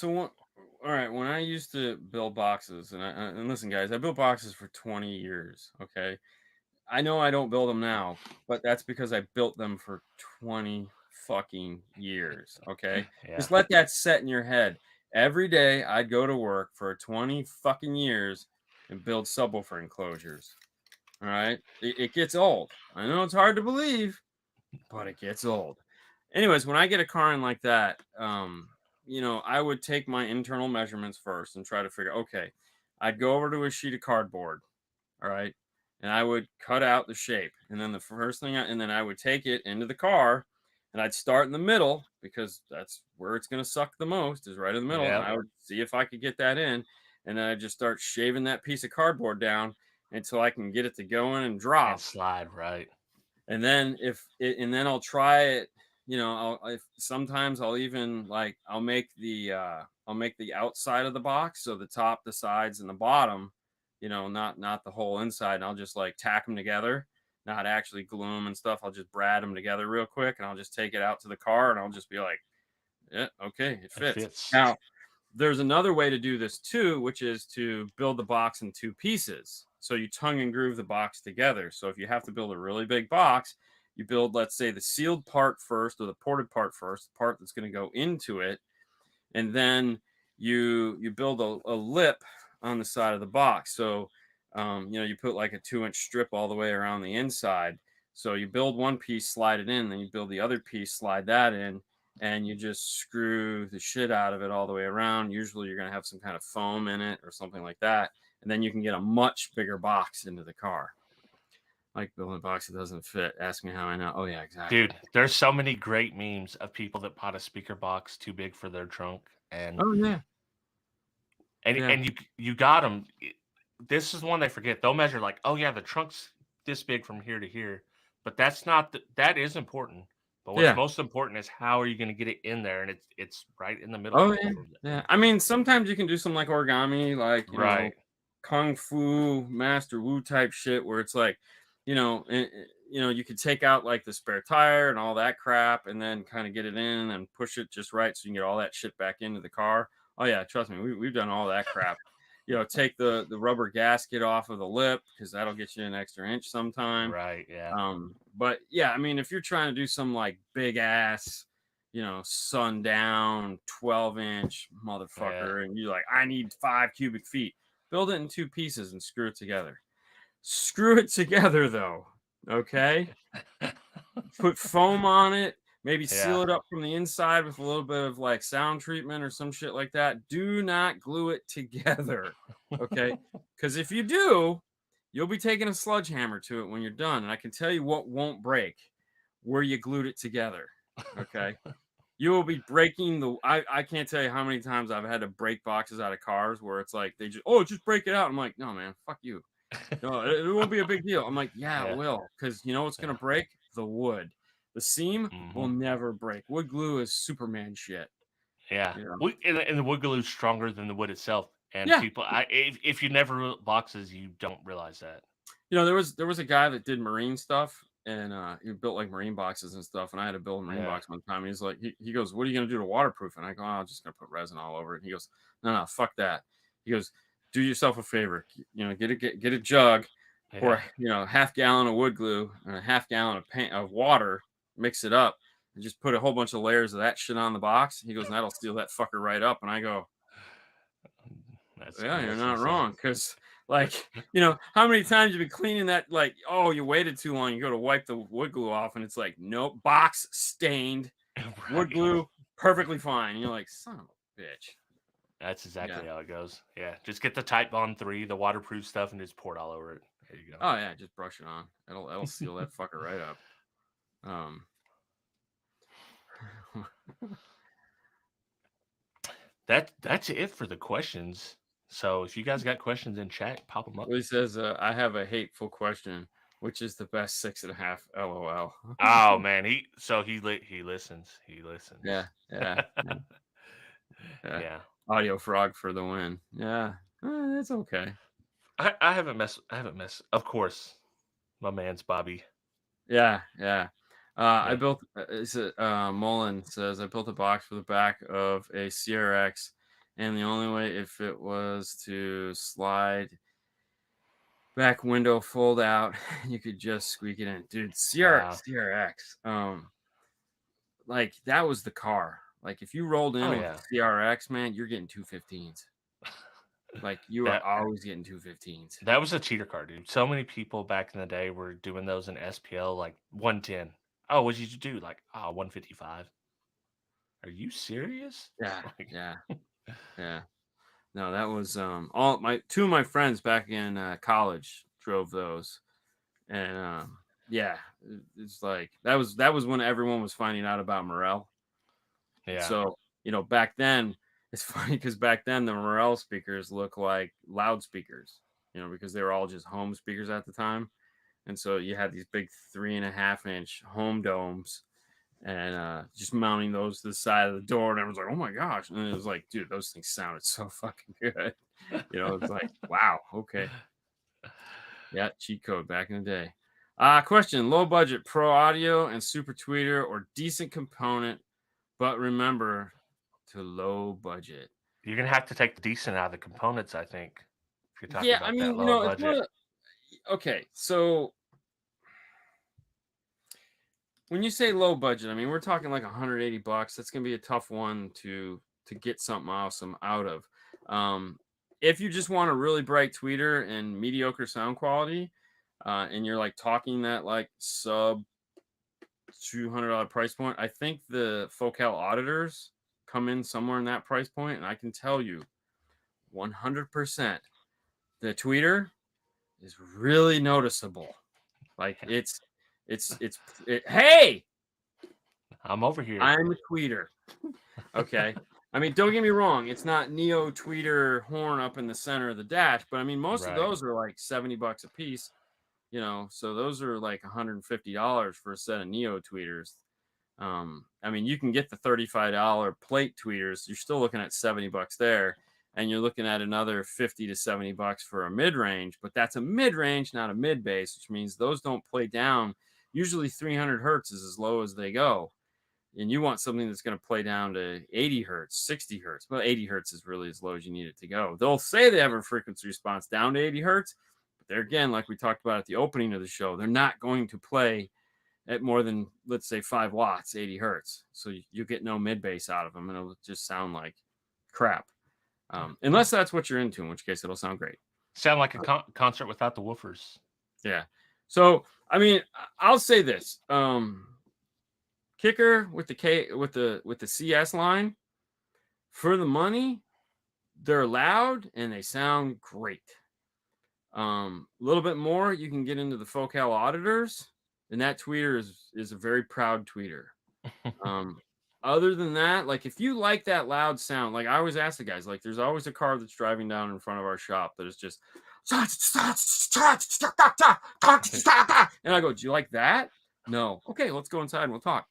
All right. When I used to build boxes, and listen, guys, I built boxes for 20 years. Okay, I know I don't build them now, but that's because I built them for 20 fucking years. Okay, yeah, just let that set in your head. Every day I'd go to work for 20 fucking years and build subwoofer enclosures. All right, it gets old. I know it's hard to believe, but it gets old. Anyways, when I get a car in like that, I would take my internal measurements first and try to figure, okay, I'd go over to a sheet of cardboard, all right, and I would cut out the shape. And then the first thing, and then I would take it into the car and I'd start in the middle because that's where it's going to suck the most is right in the middle. And yeah, I would see if I could get that in. And then I'd just start shaving that piece of cardboard down until I can get it to go in and and drop. slide right. And then and then I'll try it, sometimes I'll even like I'll make the outside of the box, so the top, the sides, and the bottom, not the whole inside, and I'll just like tack them together, not actually glue them and stuff. I'll just brad them together real quick, and I'll just take it out to the car, and I'll just be like, yeah, okay, it It fits. fits. Now, there's another way to do this too, which is to build the box in two pieces. So you tongue and groove the box together. So if you have to build a really big box, you build, let's say, the sealed part first or the ported part first, the part that's going to go into it, and then you build a lip on the side of the box. So you put like a 2-inch strip all the way around the inside. So you build one piece, slide it in, then you build the other piece, slide that in, and you just screw the shit out of it all the way around. Usually you're going to have some kind of foam in it or something like that. And then you can get a much bigger box into the car. Like building a box that doesn't fit. Ask me how I know. Oh, yeah, exactly. Dude, there's so many great memes of people that bought a speaker box too big for their trunk, and Oh, yeah. and Yeah. and you got them. This is one they forget. They'll measure like, oh yeah, the trunk's this big from here to here, but that's not that is important. But what's Yeah. most important is how are you going to get it in there, and it's right in the middle. Oh, yeah. Yeah. I mean, sometimes you can do some like origami, like, Right. kung fu master Wu type shit where it's like, you could take out like the spare tire and all that crap and then kind of get it in and push it just right so you can get all that shit back into the car. Oh yeah, trust me, we've done all that crap. Take the rubber gasket off of the lip because that'll get you an extra inch sometime. Right. Yeah. But yeah, I mean, if you're trying to do some like big ass, Sundown 12-inch Yeah. motherfucker, and you're like, I need 5 cubic feet, build it in two pieces and screw it together. Screw it together though, okay? Put foam on it, maybe seal Yeah. it up from the inside with a little bit of like sound treatment or some shit like that. Do not glue it together, okay? Because if you do, you'll be taking a sledgehammer to it when you're done. And I can tell you what won't break where you glued it together, okay? You will be breaking I can't tell you how many times I've had to break boxes out of cars where it's like they just break it out. I'm like, no man, fuck you. No, it won't be a big deal. I'm like, yeah, it Yeah. will, because you know what's gonna Yeah. break? The wood. The seam will Hmm. never break. Wood glue is Superman shit. Yeah. You know? And the wood glue is stronger than the wood itself. And Yeah. people, if you never built boxes, you don't realize that. There was a guy that did marine stuff, and he built like marine boxes and stuff. And I had to build a marine Yeah. box one time. He's like, he goes, "What are you gonna do to waterproof?" And I go, "Oh, I'm just gonna put resin all over it." And he goes, "No, fuck that." He goes, "Do yourself a favor. Get a jug, pour Yeah. half gallon of wood glue and a half gallon of paint of water, mix it up, and just put a whole bunch of layers of that shit on the box." He goes, "And that'll seal that fucker right up." And I go, That's yeah, you're that's not insane. wrong. Because, like, how many times you've been cleaning that? Like, oh, you waited too long. You go to wipe the wood glue off, and it's like, nope, box stained, wood Right. glue, perfectly fine. And you're like, son of a bitch. That's Yeah. exactly how it goes. Yeah. Just get the Type Bond 3, the waterproof stuff, and just pour it all over it. There you go. Oh yeah, just brush it on. It'll seal that fucker right up. Um. That's it for the questions. So if you guys got questions in chat, pop them up. Well, he says, I have a hateful question. which is the best 6.5? LOL. Oh man, he listens. He listens. Yeah. Yeah. Audio frog for the win. Yeah, it's okay. I haven't messed. Of course, my man's Bobby. Yeah. I Yeah. built. Mullen says I built a box for the back of a CRX, and the only way if it was to slide back window fold out, you could just squeak it in, dude. Wow. CRX. Like that was the car. Like if you rolled Oh in with yeah. a CRX, man, you're getting 215s. Like you are That always getting 215s. that was a cheater car, dude. So many people back in the day were doing those in SPL like 110. Oh, what did you do? Like, 155. Are you serious? Yeah, Like, yeah. No, that was all my two of my friends back in college drove those, and yeah, it's like that was when everyone was finding out about Morel. yeah. So back then it's funny because back then the Morel speakers look like loudspeakers, because they were all just home speakers at the time, and so you had these big 3.5-inch home domes and just mounting those to the side of the door, and everyone's like, "Oh my gosh!" And it was like, "Dude, those things sounded so fucking good." It's like, "Wow, okay, yeah, cheat code back in the day." Question: low budget pro audio and super tweeter, or decent component, but remember to low budget. You're gonna have to take the decent out of the components, I think, if you're talking Yeah, I about that mean, low it's budget. okay. So when you say low budget, I mean we're talking like $180. That's gonna be a tough one to get something awesome out of. If you just want a really bright tweeter and mediocre sound quality, and you're like talking that like sub $200 price point, I think the Focal auditors come in somewhere in that price point, and I can tell you 100% the tweeter is really noticeable. Like hey, I'm over here. I'm a tweeter. Okay. I mean, don't get me wrong. It's not Neo tweeter horn up in the center of the dash, but I mean, most of Right. those are like $70 a piece, so those are like $150 for a set of Neo tweeters. I mean, you can get the $35 plate tweeters. You're still looking at $70 there, and you're looking at another $50 to $70 for a mid range, but that's a mid range, not a mid bass, which means those don't play down. Usually 300 hertz is as low as they go. And you want something that's going to play down to 80 hertz, 60 hertz. Well, 80 hertz is really as low as you need it to go. They'll say they have a frequency response down to 80 hertz, but they're, again, like we talked about at the opening of the show, they're not going to play at more than, let's say, 5 watts, 80 hertz. So you get no mid bass out of them, and it'll just sound like crap. Unless that's what you're into, in which case it'll sound great. Sound like a concert without the woofers. Yeah. So, I mean, I'll say this. Kicker with the CS line, for the money, they're loud and they sound great. A little bit more, you can get into the Focal auditors, and that tweeter is a very proud tweeter. Other than that, like if you like that loud sound, like I always ask the guys, like there's always a car that's driving down in front of our shop that is just and I go, do you like that? No. Okay, let's go inside and we'll talk.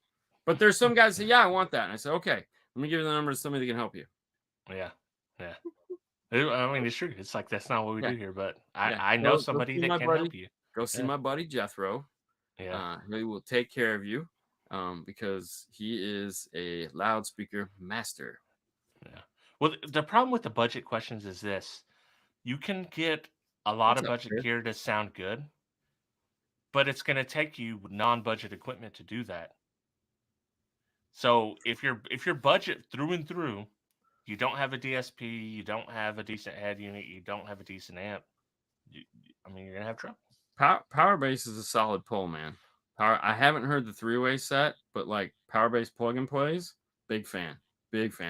But there's some guys that say, yeah, I want that. And I say, okay, let me give you the number of somebody that can help you. Yeah. I mean, it's true. It's like that's not what we do here, but I Go know see somebody that my can buddy. help you. Go see my buddy Jethro. Yeah. He will take care of you because he is a loudspeaker master. Yeah. Well, the problem with the budget questions is this: you can get a lot of budget gear to sound good, but it's going to take you non-budget equipment to do that. So if your budget through and through, you don't have a DSP, you don't have a decent head unit, you don't have a decent amp, I mean, you're gonna have trouble. Power bass is a solid pull, man. I haven't heard the 3-way set, but like power bass plug and plays, big fan.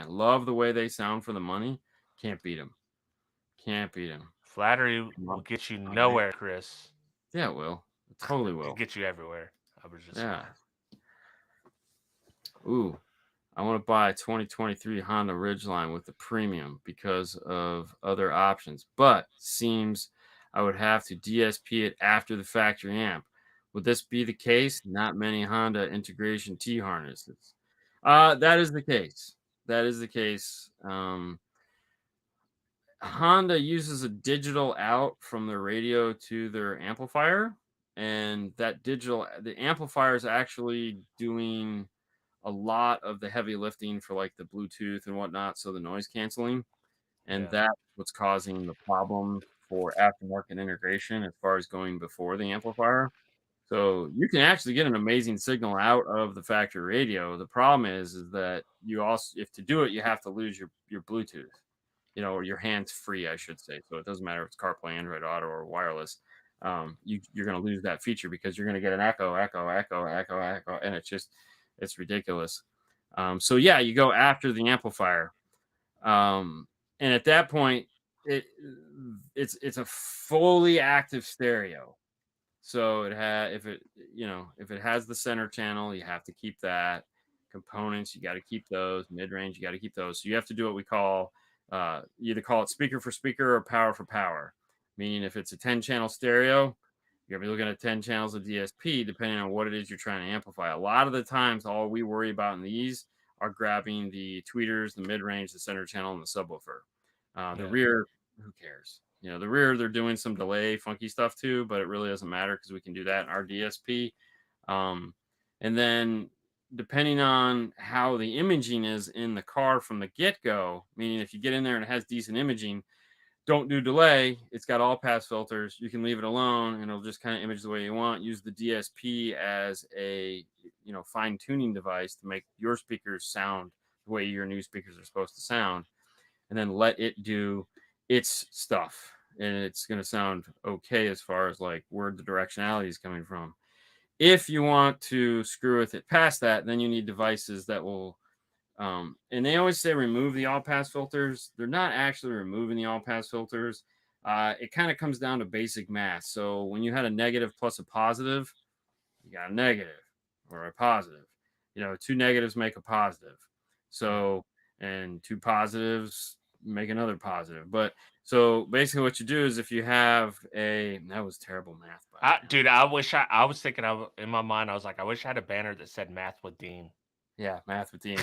Love the way they sound for the money. Can't beat them. Flattery will get you nowhere, Chris. Yeah, it will. It totally will. It'll get you everywhere. I was just saying. Ooh, I want to buy a 2023 Honda Ridgeline with the premium because of other options, but seems I would have to DSP it after the factory amp. Would this be the case? Not many Honda integration T harnesses. That is the case. That is the case. Honda uses a digital out from their radio to their amplifier, and the amplifier is actually doing a lot of the heavy lifting for like the Bluetooth and whatnot, so the noise canceling, and that's what's causing the problem for aftermarket integration as far as going before the amplifier. So you can actually get an amazing signal out of the factory radio. The problem is that you also, if to do it, you have to lose your Bluetooth, or your hands free, I should say. So it doesn't matter if it's CarPlay, Android Auto, or wireless. You're going to lose that feature because you're going to get an echo, and it's ridiculous. So yeah, you go after the amplifier, and at that point, it's a fully active stereo. So if it has the center channel, you have to keep that. Components, you got to keep those. Mid-range, you got to keep those. So you have to do what we call you either call it speaker for speaker or power for power. Meaning, if it's a 10-channel stereo, you're gonna be looking at 10 channels of DSP, depending on what it is you're trying to amplify. A lot of the times, all we worry about in these are grabbing the tweeters, the mid-range, the center channel, and the subwoofer. The rear, who cares? The rear, they're doing some delay, funky stuff too, but it really doesn't matter because we can do that in our DSP. And then, depending on how the imaging is in the car from the get-go, meaning if you get in there and it has decent imaging, don't do delay. It's got all pass filters. You can leave it alone and it'll just kind of image the way you want. Use the DSP as a fine-tuning device to make your speakers sound the way your new speakers are supposed to sound, and then let it do its stuff, and it's going to sound okay as far as like where the directionality is coming from. If you want to screw with it past that, then you need devices that will and they always say remove the all pass filters. They're not actually removing the all pass filters. It kind of comes down to basic math. So when you had a negative plus a positive, you got a negative or a positive. Two negatives make a positive. So, and two positives make another positive. But so basically what you do is if you have that was terrible math. Dude, I wish I was thinking in my mind, I was like, I wish I had a banner that said math with Dean. Yeah, math with Dean.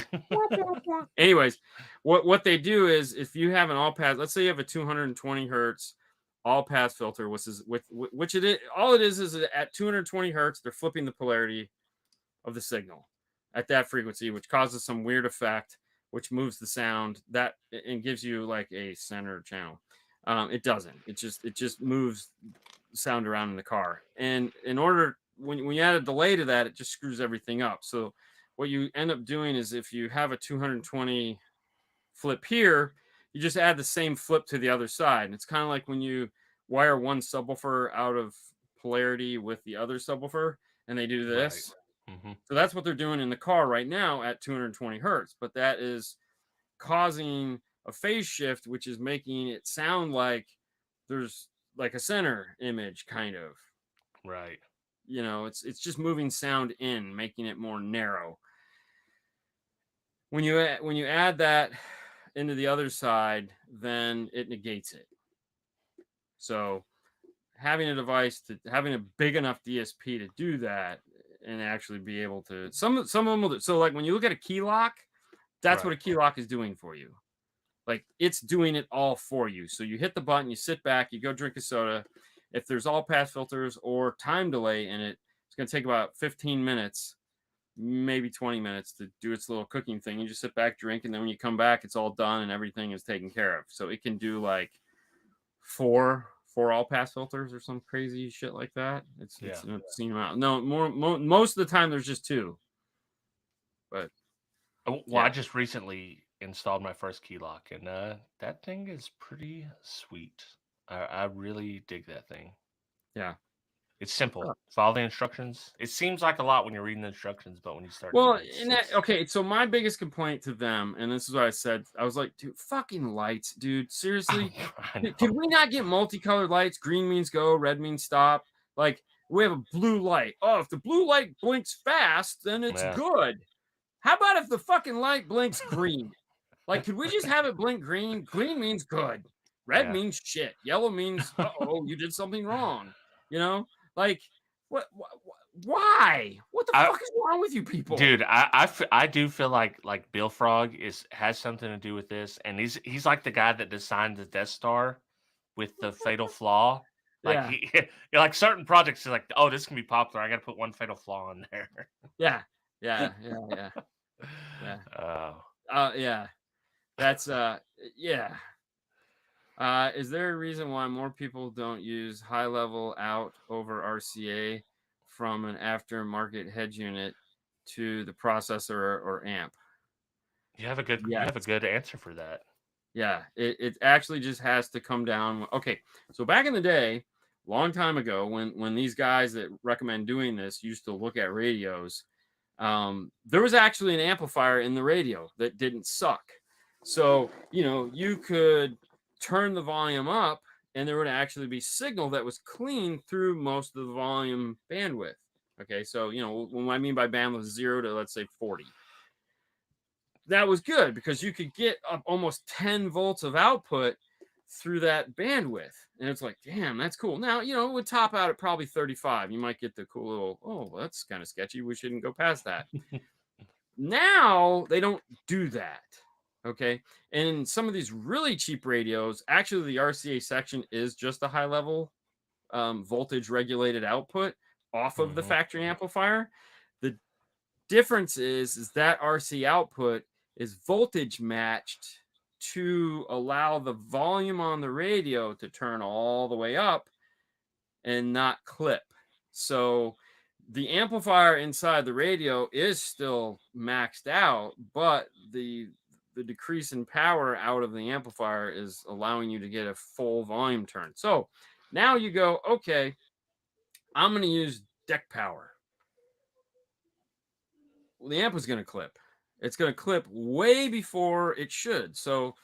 Anyways, what they do is if you have an all pass, let's say you have a 220 hertz all pass filter, which it is, all it is at 220 hertz, they're flipping the polarity of the signal at that frequency, which causes some weird effect, which moves the sound and gives you like a center channel. It doesn't. It just moves sound around in the car. And in order, when you add a delay to that, it just screws everything up. So what you end up doing is if you have a 220 flip here, you just add the same flip to the other side. And it's kind of like when you wire one subwoofer out of polarity with the other subwoofer, and they do this. Right. Mm-hmm. So that's what they're doing in the car right now at 220 hertz. But that is causing a phase shift, which is making it sound like there's like a center image kind of. Right. It's just moving sound in, making it more narrow. When you add that into the other side, then it negates it. So having a big enough DSP to do that and actually be able to, some of them will do. So like when you look at a key lock, that's what a key lock is doing for you. Like it's doing it all for you. So you hit the button, you sit back, you go drink a soda. If there's all pass filters or time delay in it, it's going to take about 15 minutes, maybe 20 minutes to do its little cooking thing. You just sit back, drink, and then when you come back, it's all done and everything is taken care of. So it can do like four all pass filters or some crazy shit like that. It's an obscene amount. No, most of the time there's just two. But I just recently installed my first key lock, and that thing is pretty sweet. I really dig that thing. Yeah. It's simple. Follow the instructions. It seems like a lot when you're reading the instructions, but when you start... okay, so my biggest complaint to them, and this is what I said, I was like, dude, fucking lights, dude. Seriously? Could we not get multicolored lights? Green means go, red means stop. Like, we have a blue light. Oh, if the blue light blinks fast, then it's good. How about if the fucking light blinks green? Like, could we just have it blink green? Green means good. Red Yeah. means shit. Yellow means, oh, you did something wrong. You know, like why? What the I, fuck is wrong with you people? dude, I do feel like Bill Frog has something to do with this, and he's like the guy that designed the Death Star with the fatal flaw. Like Yeah. like certain projects is like, oh, this can be popular. I got to put one fatal flaw in there. Yeah. Yeah. Yeah. That's yeah. Is there a reason why more people don't use high level out over RCA from an aftermarket head unit to the processor or amp? You have a Yes. good answer for that. Yeah, it actually just has to come down. Okay, so back in the day, long time ago, when these guys that recommend doing this used to look at radios, there was actually an amplifier in the radio that didn't suck. So you could turn the volume up, and there would actually be signal that was clean through most of the volume bandwidth. Okay, so what I mean by bandwidth, 0 to let's say 40. That was good because you could get up almost 10 volts of output through that bandwidth. And it's like, damn, that's cool. Now, it would top out at probably 35. You might get the cool little, oh, well, that's kind of sketchy. We shouldn't go past that. Now, they don't do that. Okay. And in some of these really cheap radios, actually, the RCA section is just a high level voltage regulated output off of the factory amplifier. The difference is that RC output is voltage matched to allow the volume on the radio to turn all the way up and not clip. So the amplifier inside the radio is still maxed out, but the decrease in power out of the amplifier is allowing you to get a full volume turn. So now you go, okay, I'm going to use deck power. Well, the amp is going to clip. It's going to clip way before it should. So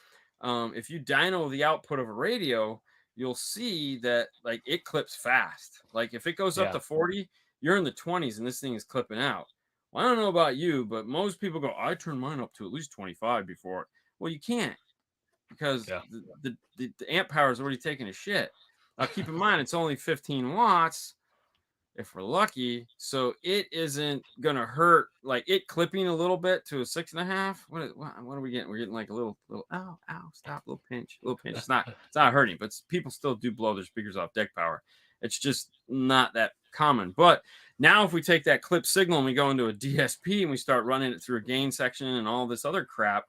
if you dyno the output of a radio, you'll see that like it clips fast. Like if it goes up to 40, you're in the 20s and this thing is clipping out. Well, I don't know about you, but most people go, I turn mine up to at least 25 before. Well, you can't because the amp power is already taking a shit. Now, keep in mind, it's only 15 watts. If we're lucky, so it isn't gonna hurt. Like it clipping a little bit to a 6.5. What are we getting? We're getting like a little ow, stop, little pinch. It's not hurting, but people still do blow their speakers off deck power. It's just not that common. But now if we take that clip signal and we go into a DSP and we start running it through a gain section and all this other crap,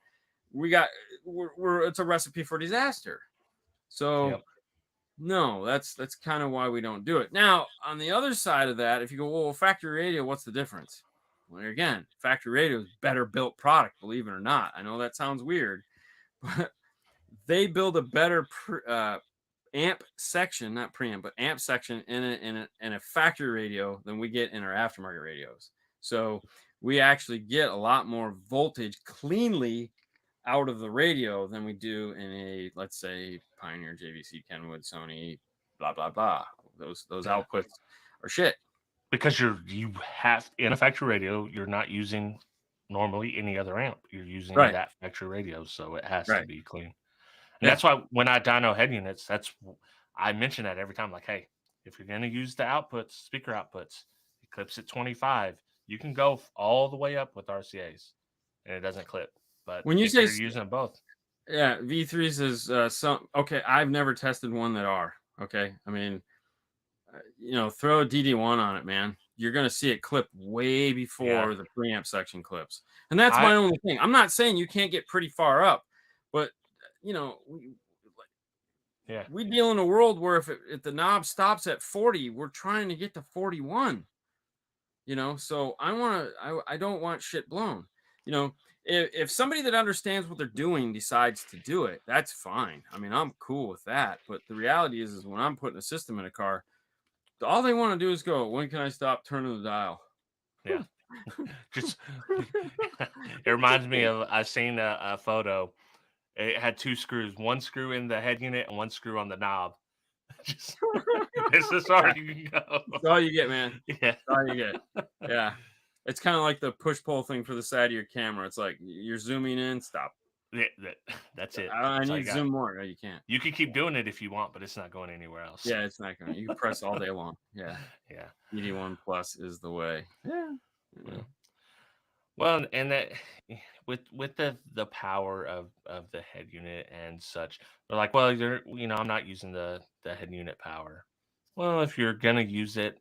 it's a recipe for disaster. So no, that's kind of why we don't do it. Now, on the other side of that, if you go, well, factory radio, what's the difference? Well, again, factory radio is better built product, believe it or not. I know that sounds weird, but they build a better amp section, not preamp, but amp section in a factory radio than we get in our aftermarket radios. So we actually get a lot more voltage cleanly out of the radio than we do in a, let's say, Pioneer, JVC, Kenwood, Sony, blah blah blah. Those outputs are shit. Because you have in a factory radio, you're not using normally any other amp. You're using that factory radio, so it has to be clean. And that's why when I dyno head units, I mention that every time. Like, hey, if you're going to use the outputs, speaker outputs, it clips at 25. You can go all the way up with RCAs, and it doesn't clip. But when you say you're using them both, V3s is some okay. I've never tested one that are okay. I mean, throw a DD1 on it, man. You're gonna see it clip way before the preamp section clips, and that's my only thing. I'm not saying you can't get pretty far up, but we deal in a world where if the knob stops at 40, we're trying to get to 41. So I don't want shit blown. If somebody that understands what they're doing decides to do it, that's fine. I mean, I'm cool with that. But the reality is when I'm putting a system in a car, all they want to do is go, when can I stop turning the dial? Yeah. Just it reminds me of I seen a photo. It had two screws, one screw in the head unit and one screw on the knob. Just this is all you can go. That's all you get, man. Yeah. That's all you get. Yeah. It's kind of like the push-pull thing for the side of your camera. It's like you're zooming in, stop. That's it. I That's all need you to got. zoom more. No, you can't. You can keep doing it if you want, but it's not going anywhere else. Yeah, it's not going. You can press all day long. Yeah. Yeah. ED1 Plus is the way. Yeah. Yeah. Well, and that with the power of the head unit and such, they're like, well, I'm not using the head unit power. Well, if you're gonna use it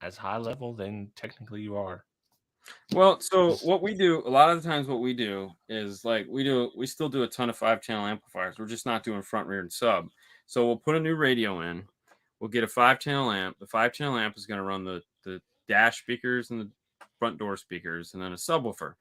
as high level, then technically you are. Well, so what we do a lot of the times, what we do is like we still do a ton of 5-channel amplifiers. We're just not doing front, rear, and sub. So we'll put a new radio in. We'll get a 5-channel amp. The 5-channel amp is going to run the dash speakers and the front door speakers, and then a subwoofer.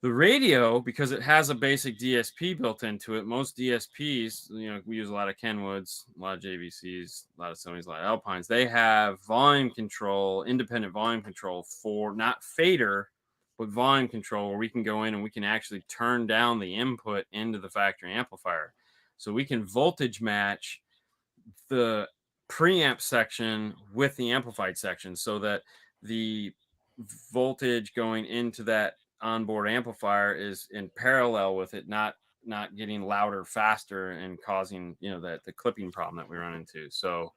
The radio, because it has a basic DSP built into it, most DSPs, we use a lot of Kenwoods, a lot of JVCs, a lot of Sonys, a lot of Alpines. They have volume control, independent volume control for not fader, but volume control, where we can go in and we can actually turn down the input into the factory amplifier. So we can voltage match the preamp section with the amplified section so that the voltage going into that onboard amplifier is in parallel with it, not getting louder faster and causing the clipping problem that we run into. So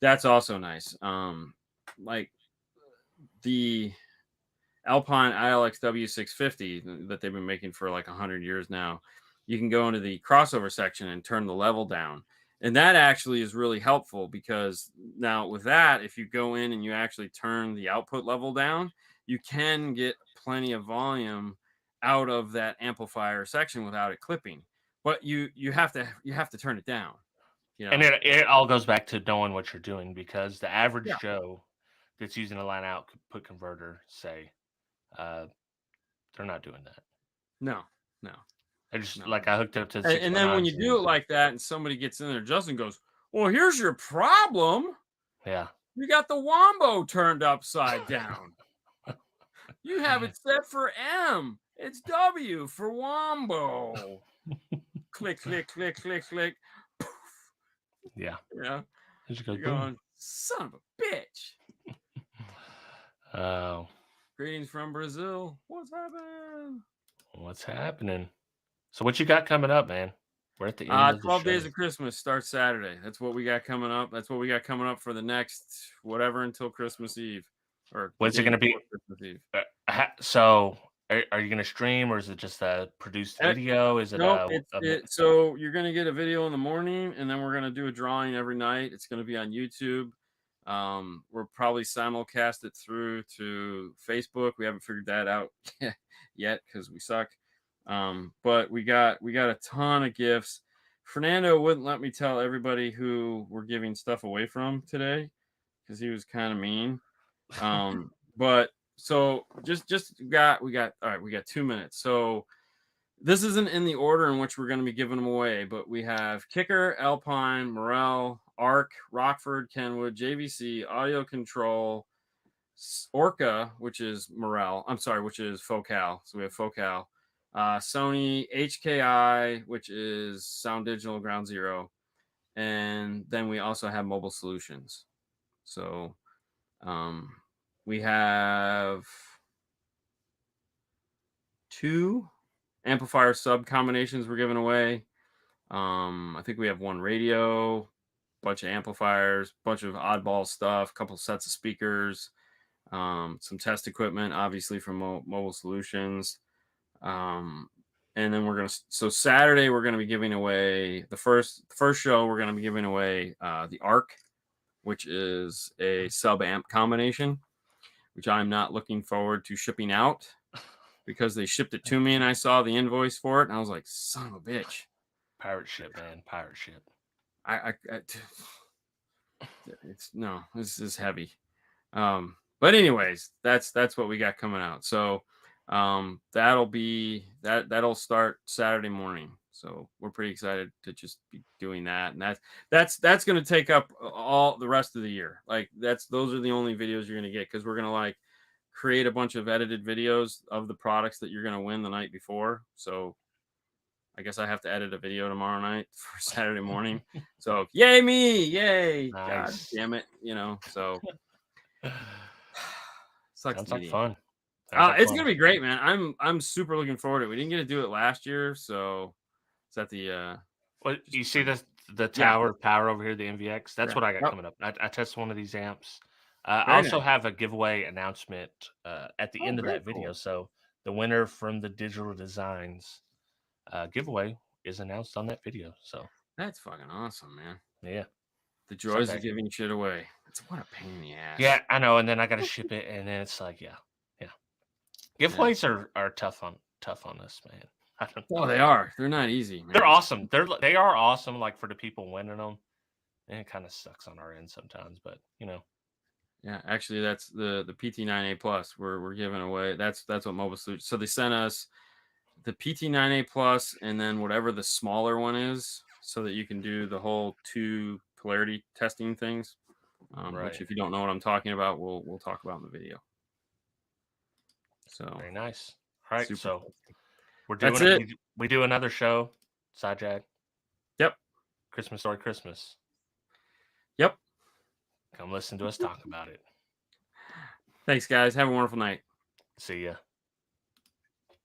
that's also nice. Like the Alpine ILXW 650 that they've been making for like 100 years now, you can go into the crossover section and turn the level down. And that actually is really helpful, because now with that, if you go in and you actually turn the output level down, you can get plenty of volume out of that amplifier section without it clipping. But you have to turn it down. And it all goes back to knowing what you're doing, because the average Yeah. Joe that's using a line output converter, say, they're not doing that. No. I just like I hooked it up to and then when you do it like that and somebody gets in there, Justin goes, "Well, here's your problem. Yeah. You got the wombo turned upside down. You have it set for M. It's W for wombo." Click, click, click, click, click. Poof. Yeah. Yeah. You're going, son of a bitch. Oh. Greetings from Brazil. What's happening? So what you got coming up, man? We're at the end of the 12 show. Days of Christmas starts Saturday. That's what we got coming up. That's what we got coming up for the next whatever until Christmas Eve. Or what's it going to be? Christmas Eve. So are you going to stream, or is it just a produced video? Is it so you're going to get a video in the morning, and then we're going to do a drawing every night. It's going to be on YouTube. We'll probably simulcast it through to Facebook. We haven't figured that out yet because we suck. But we got a ton of gifts. Fernando wouldn't let me tell everybody who we're giving stuff away from today because he was kind of mean. But so we got all right, we got 2 minutes. So this isn't in the order in which we're going to be giving them away, but we have Kicker, Alpine, Morel, Arc, Rockford, Kenwood, JVC, Audio Control, Orca, which is Morel. I'm sorry, which is Focal. So we have Focal. Sony HKI, which is Sound Digital Ground Zero. And then we also have Mobile Solutions. So we have 2 amplifier sub combinations we're giving away. I think we have 1 radio, bunch of amplifiers, bunch of oddball stuff, couple sets of speakers, some test equipment, obviously from Mobile Solutions. And then so Saturday we're going to be giving away the first show. We're going to be giving away the Arc, which is a sub amp combination, which I'm not looking forward to shipping out because they shipped it to me and I saw the invoice for it and I was like, son of a bitch. Pirate ship, man. Pirate ship. This is heavy. But anyways, that's what we got coming out. So that'll start Saturday morning. So we're pretty excited to just be doing that. And that's going to take up all the rest of the year. Like those are the only videos you're going to get, because we're going to like create a bunch of edited videos of the products that you're going to win the night before. So I guess I have to edit a video tomorrow night for Saturday morning. So yay me, yay. Nice. God damn it. So sounds like fun. It's gonna be great, man. I'm super looking forward to it. We didn't get to do it last year, so it's at the Well, you see the tower power over here, the MVX. That's what I got Yep. coming up. I tested one of these amps. I Very also nice. have a giveaway announcement at the end of very that video. cool. So the winner from the digital designs giveaway is announced on that video. So That's fucking awesome, man. yeah, The joys okay. of giving shit away. It's what a pain in the ass. Yeah, I know. And then I got to ship it, and then it's like, yeah. Giveaways are tough on us, man. I don't know. Oh, they are. They're not easy, man. They're awesome. They are awesome. Like for the people winning them, and it kind of sucks on our end sometimes, but you know. Yeah, actually, that's the PT9A Plus. We're giving away. That's what Mobile Solutions. So they sent us the PT9A Plus, and then whatever the smaller one is, so that you can do the whole 2 polarity testing things. Which, if you don't know what I'm talking about, we'll talk about in the video. So Very nice. All right, so cool. we're doing That's it. We do another show, Side Jag. Yep. Christmas Story Christmas. Yep. Come listen to us talk about it. Thanks, guys. Have a wonderful night. See ya.